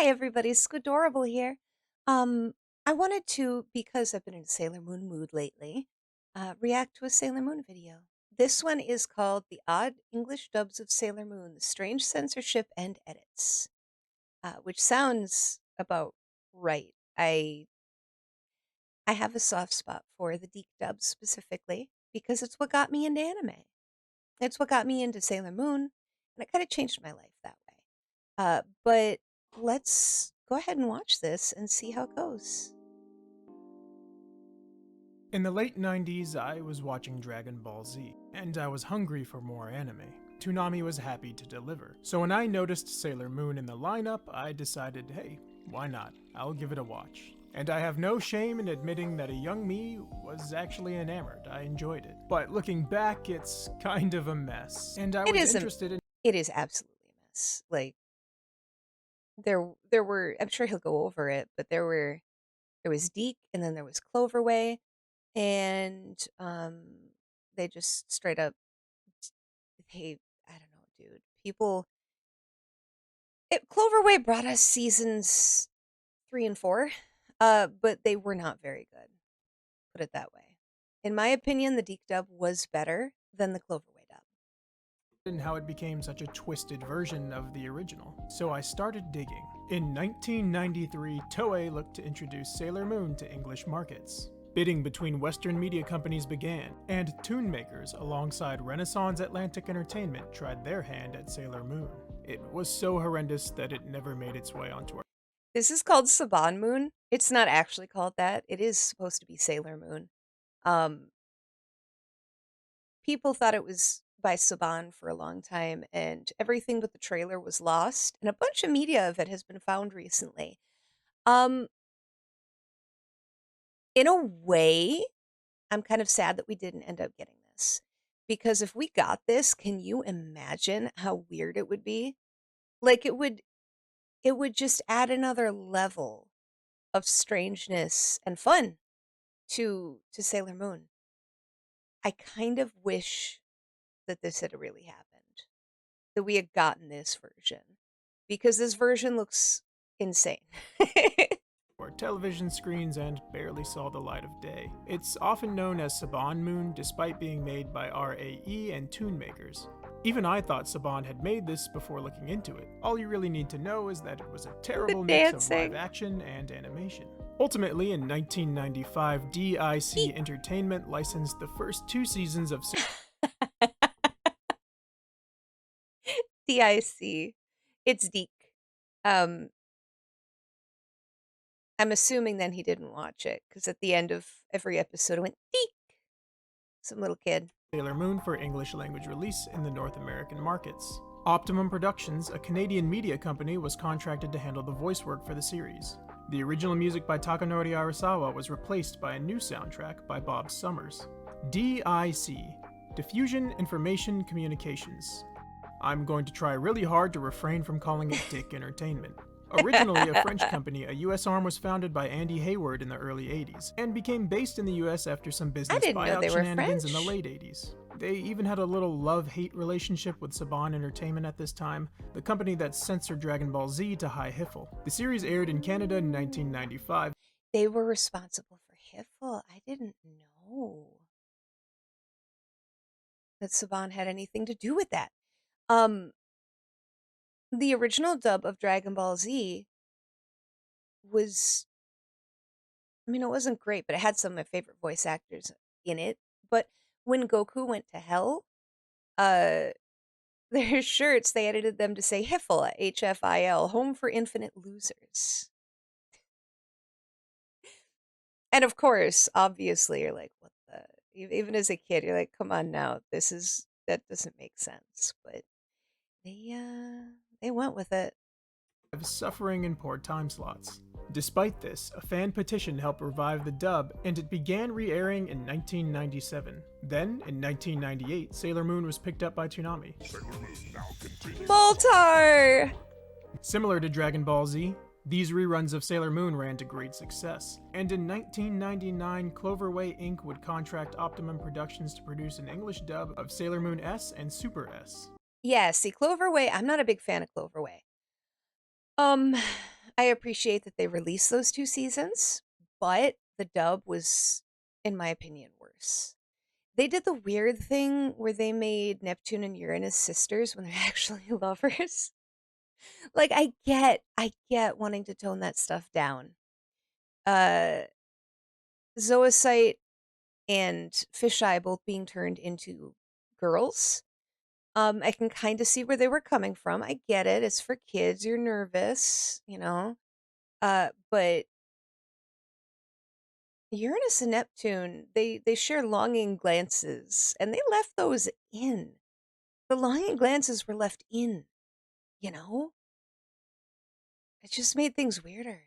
Hi everybody, Squidorable here. Um, I wanted to, because I've been in a Sailor Moon mood lately, react to a Sailor Moon video. This one is called The Odd English Dubs of Sailor Moon, The Strange Censorship and Edits, which sounds about right. I have a soft spot for the Deke dubs specifically because it's what got me into anime. It's what got me into Sailor Moon, and it kind of changed my life that way. But let's go ahead and watch this and see how it goes. In the late 90s, I was watching Dragon Ball Z, and I was hungry for more anime. Toonami was happy to deliver. So when I noticed Sailor Moon in the lineup, I decided, hey, why not? I'll give it a watch. And I have no shame in admitting that a young me was actually enamored. I enjoyed it. But looking back, it's kind of a mess. And I It was isn't. interested in It is absolutely a mess. Like there were. I'm sure he'll go over it, but there was Deke, and then there was Cloverway, and they just straight up. Hey, I don't know, dude. Cloverway brought us seasons 3 and 4, but they were not very good. Put it that way. In my opinion, the Deke dub was better than the Cloverway dub. how it became such a twisted version of the original, so I started digging. In 1993, Toei looked to introduce Sailor Moon to English markets. Bidding between Western media companies began, and tune makers alongside Renaissance Atlantic Entertainment tried their hand at Sailor Moon. It was so horrendous that it never made its way onto our This is called Saban Moon. It's not actually called that. It is supposed to be Sailor Moon. Um, People thought it was by Saban for a long time, and everything but the trailer was lost, and a bunch of media of it has been found recently. Um, in a way, I'm kind of sad that we didn't end up getting this. Because if we got this, can you imagine how weird it would be? Like it would just add another level of strangeness and fun to Sailor Moon. I kind of wish that this had really happened, that we had gotten this version, because this version looks insane. television screens and barely saw the light of day. It's often known as Saban Moon despite being made by RAE and tune makers. Even I thought Saban had made this before looking into it. All you really need to know is that it was a The terrible mix of live dancing. action and animation. Ultimately, in 1995, DIC Eek. Entertainment licensed the first 2 seasons of DIC. It's Deke. Um, I'm assuming then he didn't watch it, because at the end of every episode it went Deke. Some little kid. Sailor Moon for English language release in the North American markets. Optimum Productions, a Canadian media company, was contracted to handle the voice work for the series. The original music by Takanori Arasawa was replaced by a new soundtrack by Bob Summers. DIC, Diffusion Information Communications. I'm going to try really hard to refrain from calling it Dick Entertainment. Originally a French company, a US arm was founded by Andy Hayward in the early 80s, and became based in the US after some I business didn't know buyout they were shenanigans in the French. late 80s. They even had a little love-hate relationship with Saban Entertainment at this time, the company that censored Dragon Ball Z to high hiffle. The series aired in Canada in 1995. They were responsible for Hiffle. I didn't know that Saban had anything to do with that. Um, the original dub of Dragon Ball Z was, I mean, it wasn't great, but it had some of my favorite voice actors in it. But when Goku went to hell, uh, their shirts, they edited them to say Hiffle, HFIL, home for infinite losers. And of course, obviously, you're like, what the? Even as a kid, you're like, come on now, that doesn't make sense. But they went with it. Suffering in poor time slots. Despite this, a fan petition helped revive the dub, and it began re-airing in 1997. Then, in 1998, Sailor Moon was picked up by Toonami. Baltar! Similar to Dragon Ball Z, these reruns of Sailor Moon ran to great success, and in 1999, Cloverway Inc. would contract Optimum Productions to produce an English dub of Sailor Moon S and Super S. Yeah, see, Cloverway, I'm not a big fan of Cloverway. Um, I appreciate that they released those 2 seasons, but the dub was, in my opinion, worse. They did the weird thing where they made Neptune and Uranus sisters when they're actually lovers. Like, I get wanting to tone that stuff down. Uh, Zoisite and Fisheye both being turned into girls. I can kinda see where they were coming from. I get it. It's for kids. You're nervous, you know? But Uranus and Neptune, they share longing glances, and they left those in. The longing glances were left in, you know? It just made things weirder.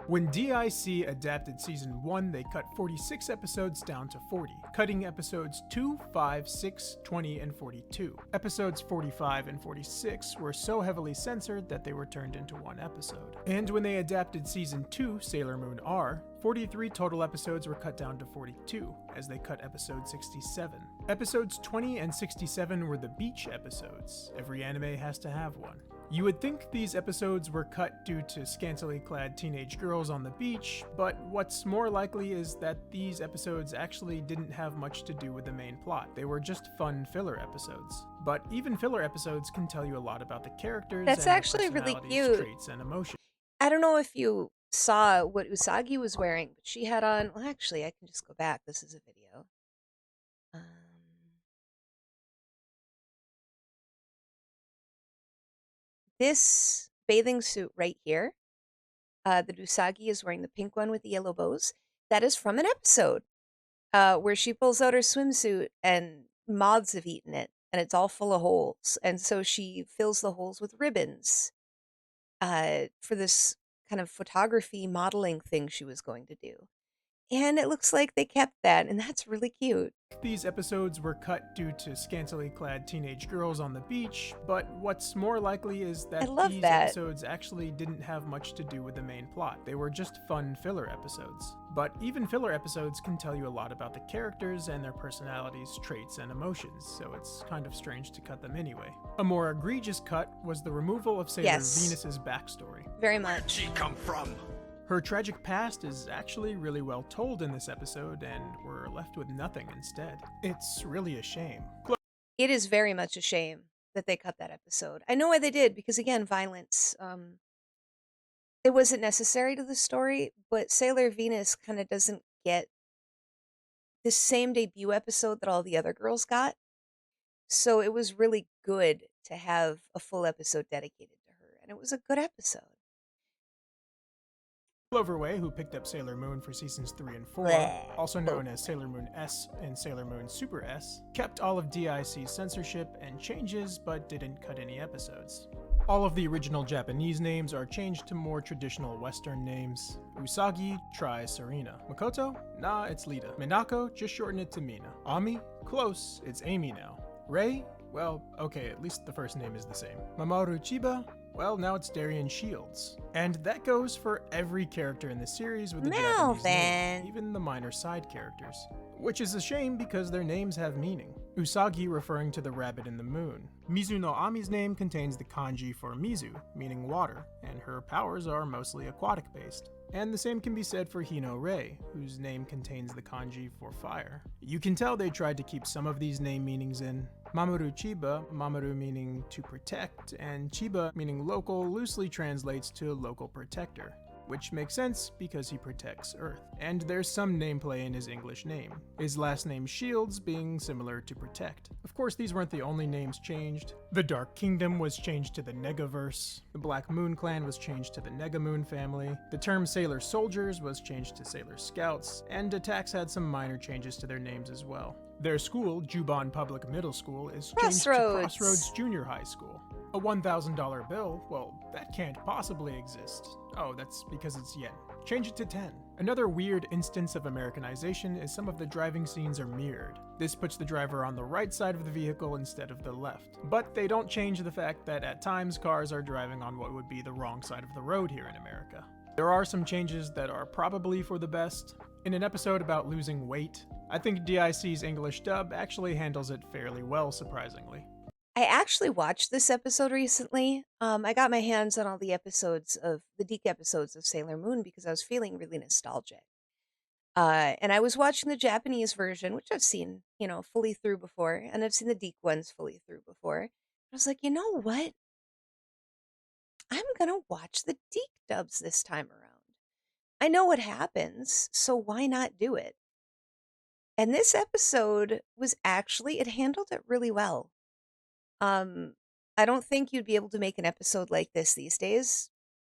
When DIC adapted Season 1, they cut 46 episodes down to 40, cutting episodes 2, 5, 6, 20, and 42. Episodes 45 and 46 were so heavily censored that they were turned into one episode. And when they adapted Season 2, Sailor Moon R, 43 total episodes were cut down to 42, as they cut episode 67. Episodes 20 and 67 were the beach episodes. Every anime has to have one. You would think these episodes were cut due to scantily clad teenage girls on the beach, but what's more likely is that these episodes actually didn't have much to do with the main plot. They were just fun filler episodes. But even filler episodes can tell you a lot about the characters That's and their actually really personalities, cute. traits, and emotions. I don't know if you saw what Usagi was wearing, but she had on, well, actually, I can just go back. This is a video. Um, this bathing suit right here, that Usagi is wearing, the pink one with the yellow bows, that is from an episode where she pulls out her swimsuit and moths have eaten it, and it's all full of holes. And so she fills the holes with ribbons for this kind of photography modeling thing she was going to do. And it looks like they kept that, and that's really cute. These episodes were cut due to scantily clad teenage girls on the beach, but what's more likely is that these episodes actually didn't have much to do with the main plot. They were just fun filler episodes. But even filler episodes can tell you a lot about the characters and their personalities, traits, and emotions, so it's kind of strange to cut them anyway. A more egregious cut was the removal of Sailor Venus's backstory. Very much. Where'd she come from? Her tragic past is actually really well told in this episode, and we're left with nothing instead. It's really a shame. It is very much a shame that they cut that episode. I know why they did, because again, violence. It wasn't necessary to the story, but Sailor Venus kind of doesn't get the same debut episode that all the other girls got. So it was really good to have a full episode dedicated to her, and it was a good episode. Cloverway, who picked up Sailor Moon for seasons 3 and 4, also known as Sailor Moon S and Sailor Moon Super S, kept all of DIC's censorship and changes, but didn't cut any episodes. All of the original Japanese names are changed to more traditional Western names. Usagi, try Serena. Makoto? Nah, it's Lita. Minako, just shorten it to Mina. Ami? Close, it's Amy now. Rei? Well, okay, at least the first name is the same. Mamoru Chiba? Well, now it's Darian Shields. And that goes for every character in the series with the Japanese name, even the minor side characters. Which is a shame because their names have meaning. Usagi referring to the rabbit in the moon. Mizu no Ami's name contains the kanji for Mizu, meaning water, and her powers are mostly aquatic based. And the same can be said for Hino Rei, whose name contains the kanji for fire. You can tell they tried to keep some of these name meanings in. Mamoru Chiba, Mamoru meaning to protect, and Chiba meaning local loosely translates to local protector, which makes sense because he protects Earth. And there's some nameplay in his English name, his last name Shields being similar to protect. Of course, these weren't the only names changed. The Dark Kingdom was changed to the Negaverse, the Black Moon Clan was changed to the Negamoon family, the term Sailor Soldiers was changed to Sailor Scouts, and attacks had some minor changes to their names as well. Their school, Juban Public Middle School, is changed to Crossroads Junior High School. A $1,000 bill? Well, that can't possibly exist. Oh, that's because it's yen. Change it to 10. Another weird instance of Americanization is some of the driving scenes are mirrored. This puts the driver on the right side of the vehicle instead of the left. But they don't change the fact that at times cars are driving on what would be the wrong side of the road here in America. There are some changes that are probably for the best. In an episode about losing weight, I think DIC's English dub actually handles it fairly well, surprisingly. I actually watched this episode recently. I got my hands on all the episodes of the Deke episodes of Sailor Moon because I was feeling really nostalgic. And I was watching the Japanese version, which I've seen, fully through before, and I've seen the Deke ones fully through before. I was like, you know what? I'm gonna watch the Deke dubs this time around. I know what happens, so why not do it? And this episode was actually it handled it really well. Um, I don't think you'd be able to make an episode like this these days.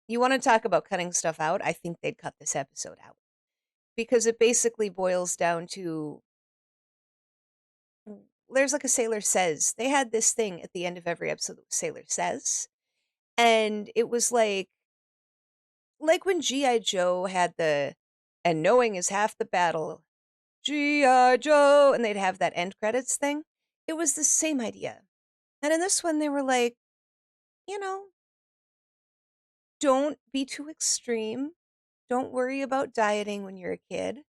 You want to talk about cutting stuff out? I think they'd cut this episode out because it basically boils down to there's like a Sailor Says. They had this thing at the end of every episode that was Sailor Says. And it was like when G.I. Joe had the and knowing is half the battle. G.I. Joe, and they'd have that end credits thing. It was the same idea. And in this one, they were like, you know, don't be too extreme. Don't worry about dieting when you're a kid.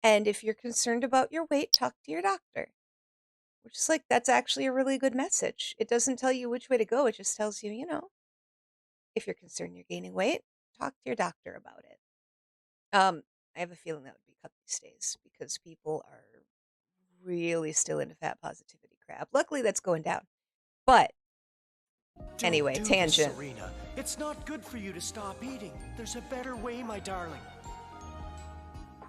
And if you're concerned about your weight, talk to your doctor. Which is like, that's actually a really good message. It doesn't tell you which way to go. It just tells you, if you're concerned you're gaining weight, talk to your doctor about it. I have a feeling that would be cut these days because people are really still into fat positivity crap. Luckily, that's going down. But Don't anyway, do this, tangent. Serena. It's not good for you to stop eating. There's a better way, my darling.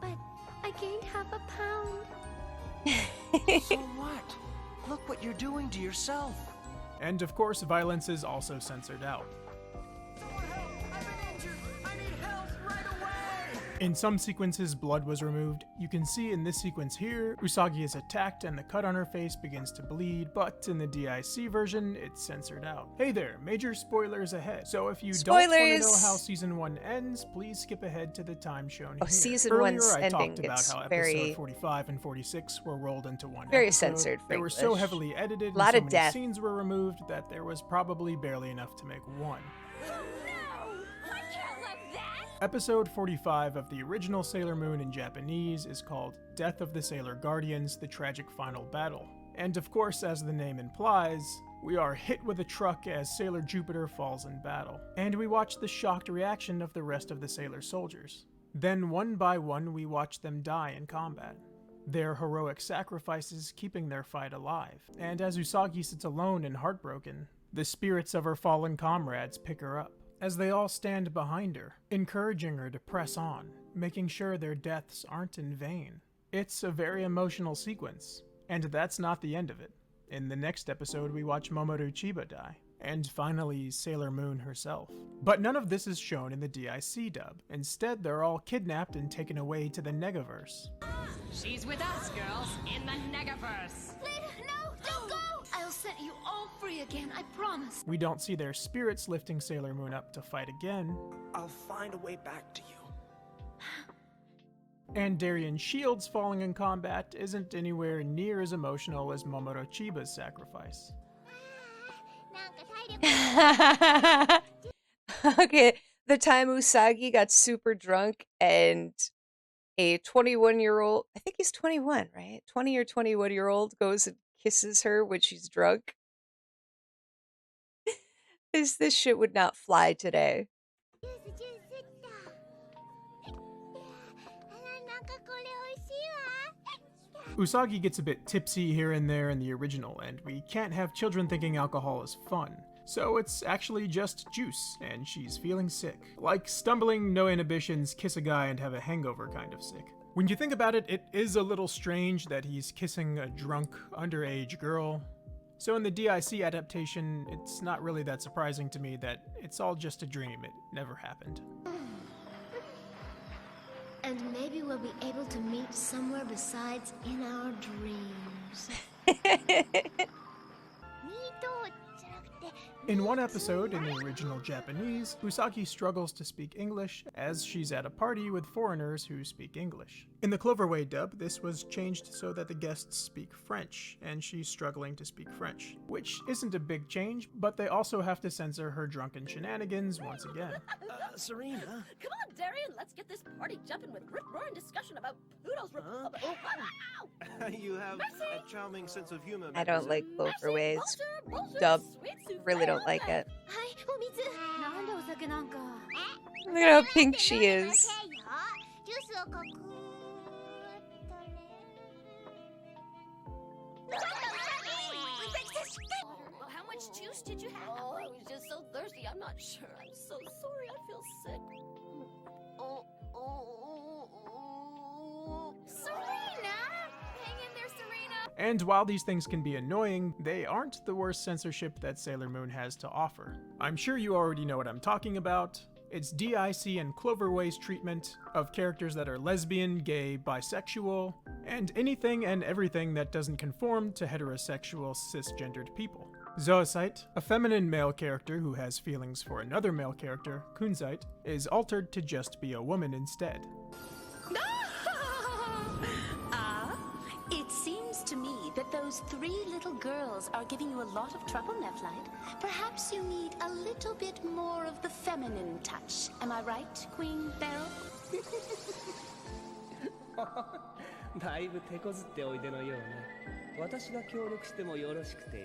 But I gained half a pound. So what? Look what you're doing to yourself. And of course, violence is also censored out. Someone help! I've been injured! I need help right away! In some sequences, blood was removed. You can see in this sequence here, Usagi is attacked and the cut on her face begins to bleed, but in the DIC version, it's censored out. Hey there, major spoilers ahead. So if you don't want to know how Season 1 ends, please skip ahead to the time shown here. Season Earlier, 1's I ending talked about gets how very episode 45 and 46 were rolled into one very episode. censored for They were so English. heavily edited and Lot so of many death. scenes were removed that there was probably barely enough to make one. Episode 45 of the original Sailor Moon in Japanese is called Death of the Sailor Guardians, the Tragic Final Battle. And of course, as the name implies, we are hit with a truck as Sailor Jupiter falls in battle. And we watch the shocked reaction of the rest of the Sailor soldiers. Then one by one, we watch them die in combat. Their heroic sacrifices keeping their fight alive. And as Usagi sits alone and heartbroken, the spirits of her fallen comrades pick her up, as they all stand behind her, encouraging her to press on, making sure their deaths aren't in vain. It's a very emotional sequence, and that's not the end of it. In the next episode, we watch Momoro Chiba die, and finally Sailor Moon herself. But none of this is shown in the DIC dub. Instead, they're all kidnapped and taken away to the Negaverse. She's with us, girls, in the Negaverse. No, don't go! I'll set you all free again, I promise. We don't see their spirits lifting Sailor Moon up to fight again. I'll find a way back to you. And Darien Shields falling in combat isn't anywhere near as emotional as Momoro Chiba's sacrifice. Okay, the time Usagi got super drunk and a 21-year-old, I think he's 21, right? 20 or 21-year-old goes and kisses her when she's drunk. This shit would not fly today. Usagi gets a bit tipsy here and there in the original, and we can't have children thinking alcohol is fun. So it's actually just juice, and she's feeling sick. Like stumbling, no inhibitions, kiss a guy and have a hangover kind of sick. When you think about it, it is a little strange that he's kissing a drunk, underage girl. So in the DIC adaptation, it's not really that surprising to me that it's all just a dream, it never happened. And maybe we'll be able to meet somewhere besides in our dreams. In one episode, in the original Japanese, Usagi struggles to speak English as she's at a party with foreigners who speak English. In the Cloverway dub, this was changed so that the guests speak French, and she's struggling to speak French, which isn't a big change, but they also have to censor her drunken shenanigans once again. Serena? Come on, Darian, let's get this party jumping with rip-roaring discussion about Pluto's Republic. You have a charming sense of humor. I don't like mademoiselle. Cloverway's dub. Really don't like it. はいお水なんでお酒なんか Look at how pink she is. ジュースをかくHow much juice did you have? Oh, I was just so thirsty. I'm not sure. I'm so sorry. I feel sick. Serena! Hang in there, Serena! And while these things can be annoying, they aren't the worst censorship that Sailor Moon has to offer. I'm sure you already know what I'm talking about. It's DIC and Cloverway's treatment of characters that are lesbian, gay, bisexual, and anything and everything that doesn't conform to heterosexual, cisgendered people. Zoisite, a feminine male character who has feelings for another male character, Kunzite, is altered to just be a woman instead. It seems to me that those three little girls are giving you a lot of trouble, Nephlight. Perhaps you need a little bit more of the feminine touch. Am I right, Queen Beryl? だいぶ手こずっておいでのようね。私が協力してもよろしくてよ。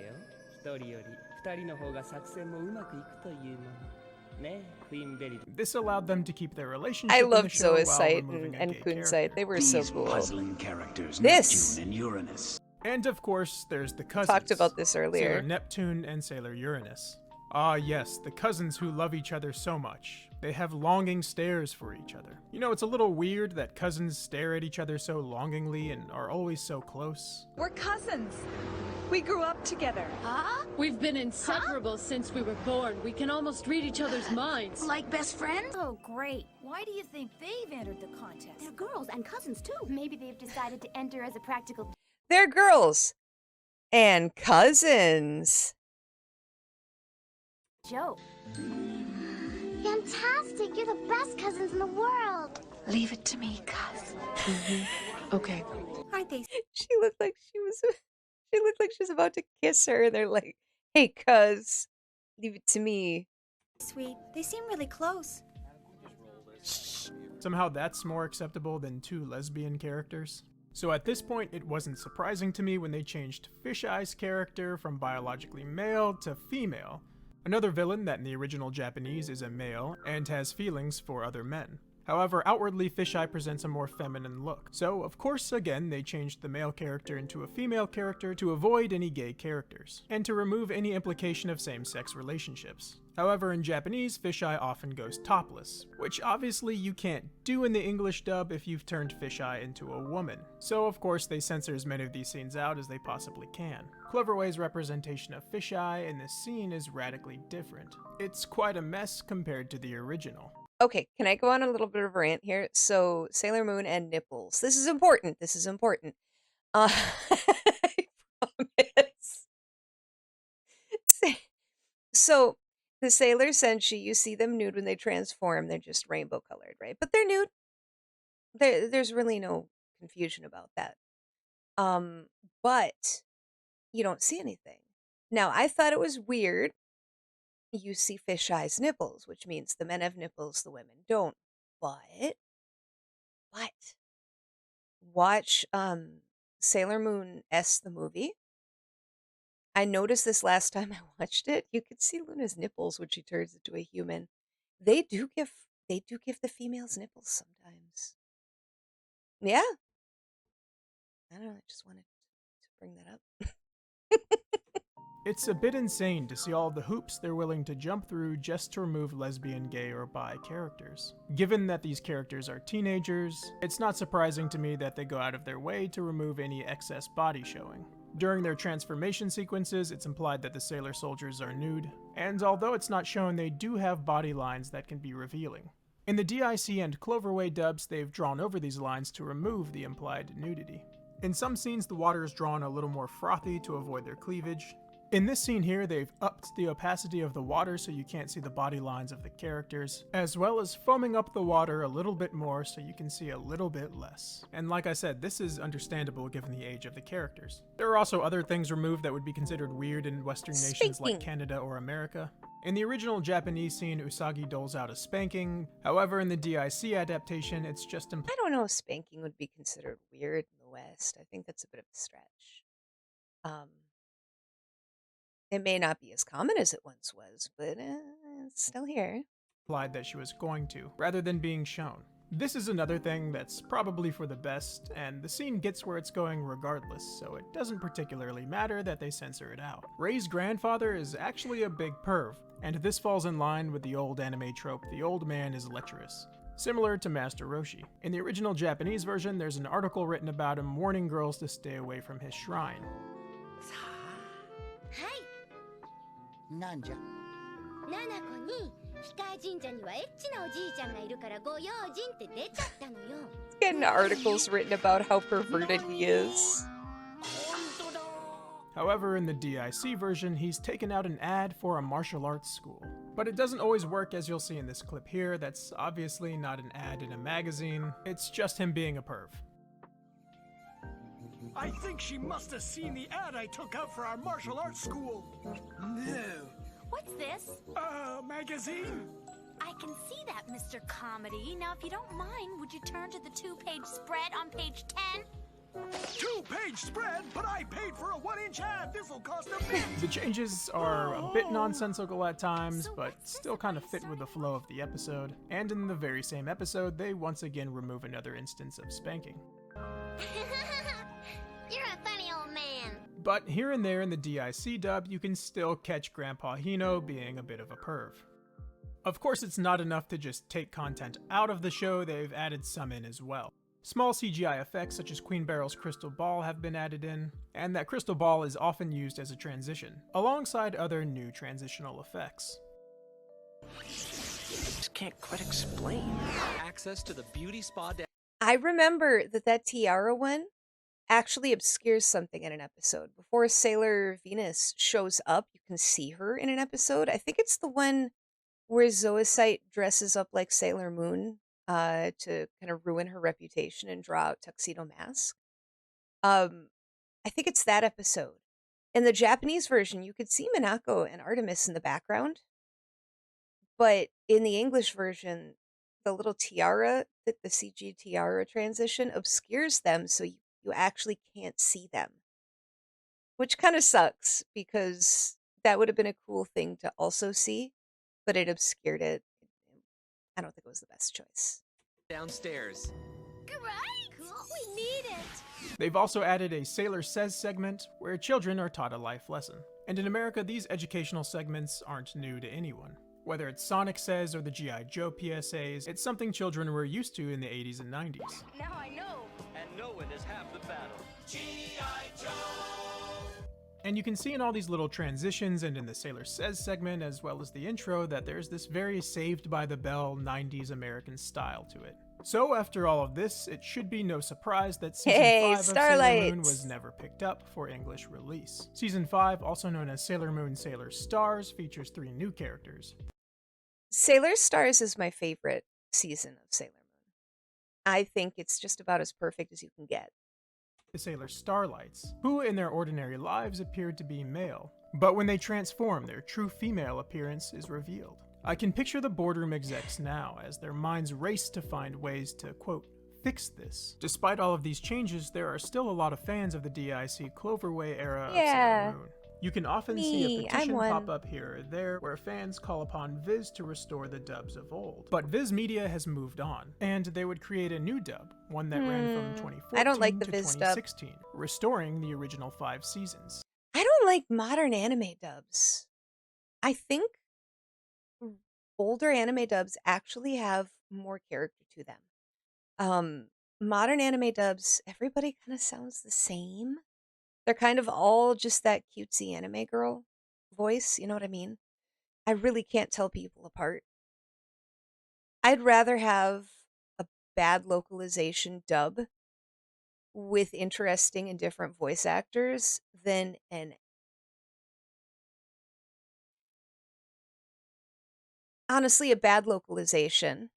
一人より二人の方が作戦もうまくいくというもの。ね、クイーンベリー。 This allowed them to keep their relationship I in the loved show while Zoisite removing a and gay Kunzite. They character. were so These cool. puzzling characters, This! Neptune and Uranus. And of course, there's the cousins. Talked about this Sailor earlier. Neptune and Sailor Uranus. Ah yes, the cousins who love each other so much. They have longing stares for each other. You know, it's a little weird that cousins stare at each other so longingly and are always so close. We're cousins. We grew up together. Huh? We've been inseparable since we were born. We can almost read each other's minds. Like best friends? Oh, great. Why do you think they've entered the contest? They're girls and cousins too. Maybe they've decided to enter as a practical They're girls and cousins. joke. Fantastic! You're the best cousins in the world. Leave it to me, cuz. Okay. Aren't they She looked like she was. She looked like she was about to kiss her. And they're like, "Hey, cuz, leave it to me." sweet? They seem really close. Somehow that's more acceptable than two lesbian characters. So at this point, it wasn't surprising to me when they changed Fisheye's character from biologically male to female. Another villain that in the original Japanese is a male and has feelings for other men. However, outwardly Fisheye presents a more feminine look. So, of course, again, they changed the male character into a female character to avoid any gay characters, and to remove any implication of same-sex relationships. However, in Japanese, Fisheye often goes topless, which obviously you can't do in the English dub if you've turned Fisheye into a woman. So, of course, they censor as many of these scenes out as they possibly can. Cloverway's representation of Fisheye in this scene is radically different. It's quite a mess compared to the original. Okay, can I go on a little bit of a rant here? So, Sailor Moon and nipples. This is important. This is important. I promise. So, the Sailor Senshi, you see them nude when they transform. They're just rainbow colored, right? But they're nude. There's really no confusion about that. But you don't see anything. Now, I thought it was weird. You see Fisheye's nipples, which means the men have nipples, the women don't. But watch Sailor Moon S the movie. I noticed this last time I watched it. You could see Luna's nipples when she turns into a human. They do give the females nipples sometimes. Yeah. I don't know, I just wanted to bring that up. It's a bit insane to see all the hoops they're willing to jump through just to remove lesbian, gay, or bi characters. Given that these characters are teenagers, it's not surprising to me that they go out of their way to remove any excess body showing. During their transformation sequences, it's implied that the sailor soldiers are nude, and although it's not shown, they do have body lines that can be revealing. In the DIC and Cloverway dubs, they've drawn over these lines to remove the implied nudity. In some scenes, the water is drawn a little more frothy to avoid their cleavage. In this scene here, they've upped the opacity of the water so you can't see the body lines of the characters, as well as foaming up the water a little bit more so you can see a little bit less. And like I said, this is understandable given the age of the characters. There are also other things removed that would be considered weird in Western nations like Canada or America. In the original Japanese scene, Usagi doles out a spanking. However, in the DIC adaptation, it's just I don't know if spanking would be considered weird in the West. I think that's a bit of a stretch. It may not be as common as it once was, but it's still here. Implied that she was going to, rather than being shown. This is another thing that's probably for the best, and the scene gets where it's going regardless, so it doesn't particularly matter that they censor it out. Rei's grandfather is actually a big perv, and this falls in line with the old anime trope, the old man is lecherous. Similar to Master Roshi. In the original Japanese version, there's an article written about him warning girls to stay away from his shrine. なんじゃナナコに控え神社にはエッチなおじいちゃんがいるからご用心って出ちゃったのよ。 Getting articles written about how perverted he is. However, in the DIC version, he's taken out an ad for a martial arts school. But it doesn't always work, as you'll see in this clip here. That's obviously not an ad in a magazine. It's just him being a perv. I think she must have seen the ad I took out for our martial arts school. No. What's this? Magazine? I can see that, Mr. Comedy. Now, if you don't mind, would you turn to the 2-page spread on page 10? 2-page spread, but I paid for a 1-inch ad. This'll cost a bit. The changes are a bit nonsensical at times, but still kind of fit with the flow of the episode. And in the very same episode, they once again remove another instance of spanking. You're a funny old man. But here and there in the DIC dub, you can still catch Grandpa Hino being a bit of a perv. Of course, it's not enough to just take content out of the show, they've added some in as well. Small CGI effects such as Queen Barrel's crystal ball have been added in, and that crystal ball is often used as a transition, alongside other new transitional effects. Just can't quite explain. Access to the beauty spa. I remember that tiara one actually obscures something in an episode. Before Sailor Venus shows up, you can see her in an episode. I think it's the one where Zoisite dresses up like Sailor Moon to kind of ruin her reputation and draw out Tuxedo Mask. I think it's that episode. In the Japanese version, you could see Minako and Artemis in the background. But in the English version, the little tiara, the CG tiara transition obscures them, so you actually can't see them. Which kind of sucks, because that would have been a cool thing to also see, but it obscured it. I don't think it was the best choice. Downstairs. Great! We need it! They've also added a Sailor Says segment, where children are taught a life lesson. And in America, these educational segments aren't new to anyone. Whether it's Sonic Says or the G.I. Joe PSAs, it's something children were used to in the 80s and 90s. Now I know. And knowing is half the battle. G.I. Joe! And you can see in all these little transitions and in the Sailor Says segment, as well as the intro, that there's this very Saved by the Bell 90s American style to it. So after all of this, it should be no surprise that Season 5 of Sailor Moon was never picked up for English release. Season 5, also known as Sailor Moon Sailor Stars, features 3 new characters. Sailor Stars is my favorite season of Sailor Moon. I think it's just about as perfect as you can get. The Sailor Starlights, who in their ordinary lives appeared to be male, but when they transform, their true female appearance is revealed. I can picture the boardroom execs now as their minds race to find ways to, quote, fix this. Despite all of these changes, there are still a lot of fans of the DIC Cloverway era of Sailor Moon. You can often see a petition pop up here or there where fans call upon Viz to restore the dubs of old. But Viz Media has moved on, and they would create a new dub, one that ran from 2014 I don't like the to Viz 2016, restoring the original 5 seasons. I don't like modern anime dubs. I think older anime dubs actually have more character to them. Modern anime dubs, everybody kind of sounds the same. They're kind of all just that cutesy anime girl voice, you know what I mean? I really can't tell people apart. I'd rather have a bad localization dub with interesting and different voice actors than an honestly a bad localization,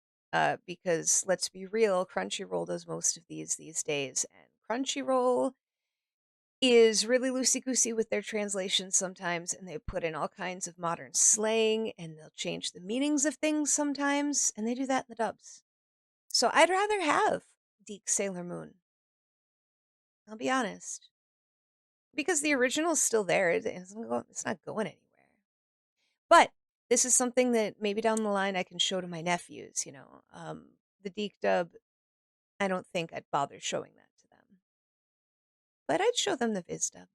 because let's be real, Crunchyroll does most of these days, and Crunchyroll is really loosey-goosey with their translations sometimes, and they put in all kinds of modern slang, and they'll change the meanings of things sometimes, and they do that in the dubs. So I'd rather have Deke Sailor Moon. I'll be honest. Because the original's still there. It's not going anywhere. But this is something that maybe down the line I can show to my nephews, you know. The Deke dub, I don't think I'd bother showing that to them. But I'd show them the Viz dub.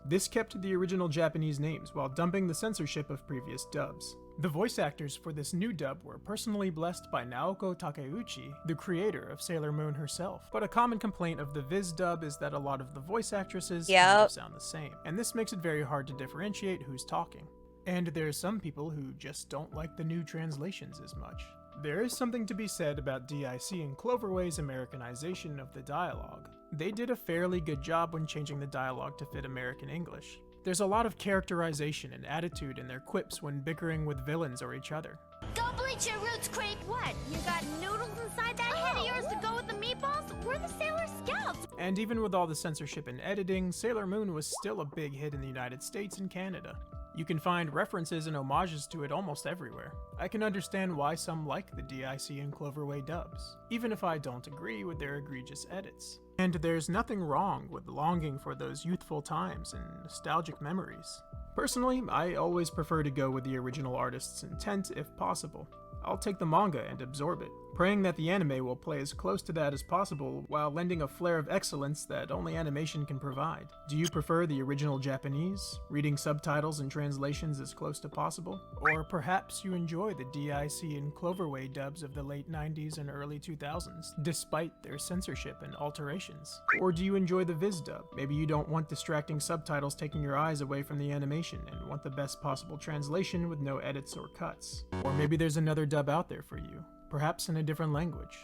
This kept the original Japanese names while dumping the censorship of previous dubs. The voice actors for this new dub were personally blessed by Naoko Takeuchi, the creator of Sailor Moon herself. But a common complaint of the Viz dub is that a lot of the voice actresses kind of sound the same, and this makes it very hard to differentiate who's talking. And there's some people who just don't like the new translations as much. There is something to be said about DIC and Cloverway's Americanization of the dialogue. They did a fairly good job when changing the dialogue to fit American English. There's a lot of characterization and attitude in their quips when bickering with villains or each other. Go bleach your roots, Creep! What? You got noodles inside that head of yours to go with the meatballs? We're the Sailor Scouts! And even with all the censorship and editing, Sailor Moon was still a big hit in the United States and Canada. You can find references and homages to it almost everywhere. I can understand why some like the DIC and Cloverway dubs, even if I don't agree with their egregious edits. And there's nothing wrong with longing for those youthful times and nostalgic memories. Personally, I always prefer to go with the original artist's intent if possible. I'll take the manga and absorb it, praying that the anime will play as close to that as possible while lending a flair of excellence that only animation can provide. Do you prefer the original Japanese, reading subtitles and translations as close to possible? Or perhaps you enjoy the DIC and Cloverway dubs of the late 90s and early 2000s, despite their censorship and alterations? Or do you enjoy the Viz dub? Maybe you don't want distracting subtitles taking your eyes away from the animation and want the best possible translation with no edits or cuts. Or maybe there's another dub out there for you, perhaps in a different language.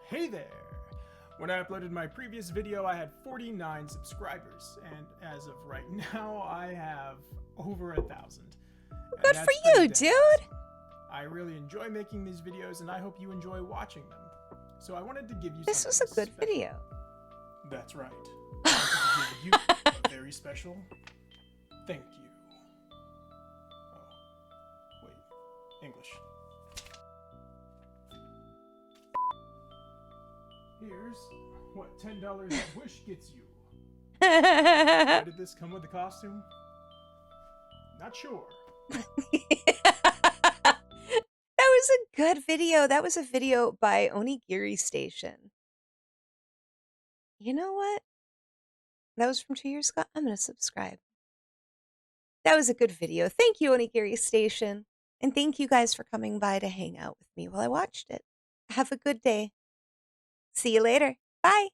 Hey there! When I uploaded my previous video, I had 49 subscribers, and as of right now, I have over 1,000. Good for you, dude! I really enjoy making these videos, and I hope you enjoy watching them. So I wanted to give you This was a good video. That's right. I wanted to give you a very special thank you. English. Here's what $10 at Wish gets you. Why did this come with the costume? Not sure. That was a good video. That was a video by Onigiri Station. You know what? That was from 2 years ago. I'm going to subscribe. That was a good video. Thank you, Onigiri Station. And thank you guys for coming by to hang out with me while I watched it. Have a good day. See you later. Bye.